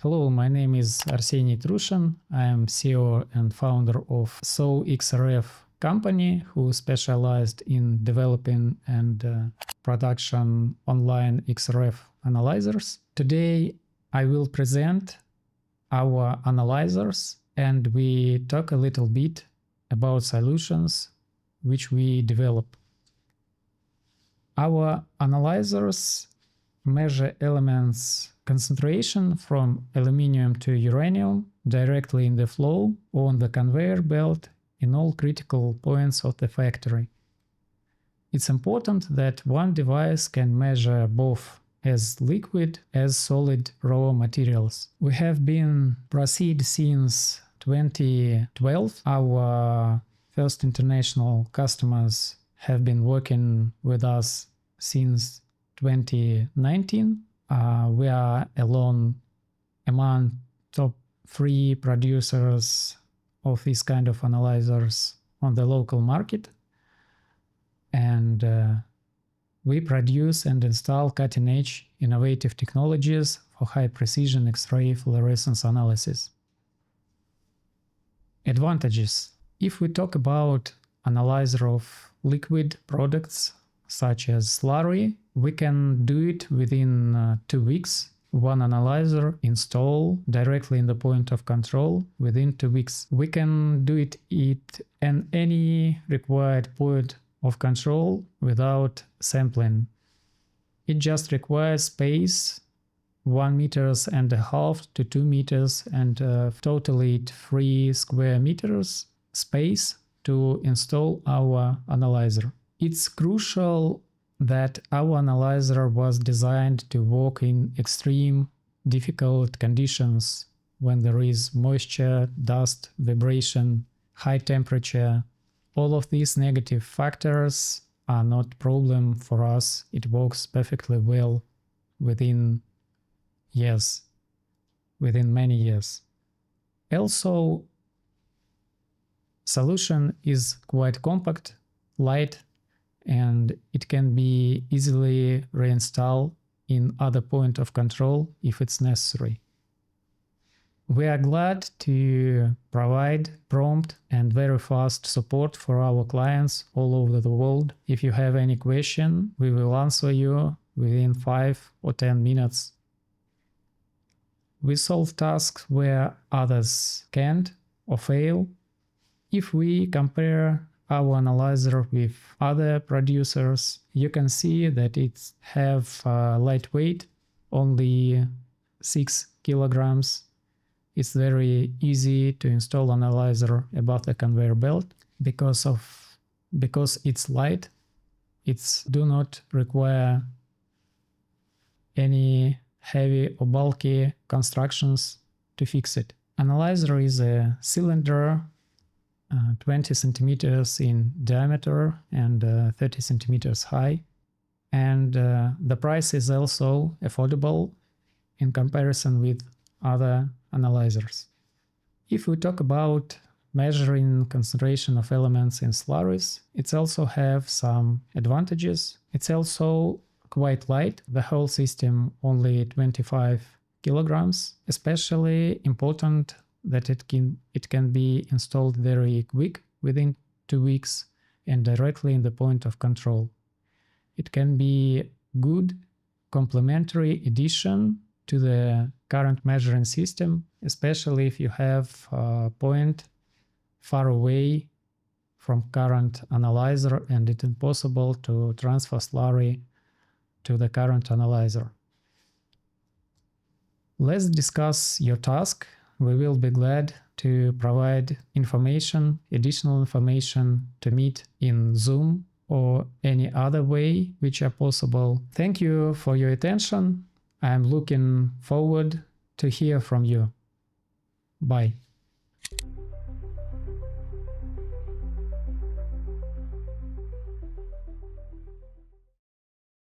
Hello, my name is Arseny Trushin. I am CEO and founder of SO-XRF company who specialized in developing and production online XRF analyzers. Today I will present our analyzers and we talk a little bit about solutions which we develop. Our analyzers measure elements concentration from aluminium to uranium directly in the flow or on the conveyor belt in all critical points of the factory. It's important that one device can measure both as liquid as solid raw materials. We have been proceed since 2012. Our first international customers have been working with us since 2019. We are alone among top 3 producers of this kind of analyzers on the local market. And we produce and install cutting-edge innovative technologies for high-precision X-ray fluorescence analysis. Advantages. If we talk about analyzer of liquid products such as slurry, we can do it within 2 weeks. One analyzer install directly in the point of control within 2 weeks. We can do it at any required point of control without sampling. It just requires space 1.5 meters to 2 meters and totally 3 square meters space to install our analyzer. It's crucial that our analyzer was designed to work in extreme difficult conditions when there is moisture, dust, vibration, high temperature. All of these negative factors are not problem for us. It works perfectly well within many years. Also, solution is quite compact, light, and it can be easily reinstalled in other point of control if it's necessary. We are glad to provide prompt and very fast support for our clients all over the world. If you have any question, we will answer you within 5 or 10 minutes. We solve tasks where others can't or fail. If we compare our analyzer with other producers, you can see that it have lightweight, only 6 kilograms. It's very easy to install analyzer above the conveyor belt because it's light. It do not require any heavy or bulky constructions to fix it. Analyzer is a cylinder 20 centimeters in diameter and 30 centimeters high. And the price is also affordable in comparison with other analyzers. If we talk about measuring concentration of elements in slurries, it also have some advantages. It's also quite light, the whole system only 25 kilograms, especially important that it can be installed very quick within 2 weeks and directly in the point of control. It can be good complementary addition to the current measuring system, especially if you have a point far away from current analyzer and it's impossible to transfer slurry to the current analyzer. Let's discuss your task. We will be glad to provide information, additional information to meet in Zoom or any other way which are possible. Thank you for your attention. I am looking forward to hear from you. Bye.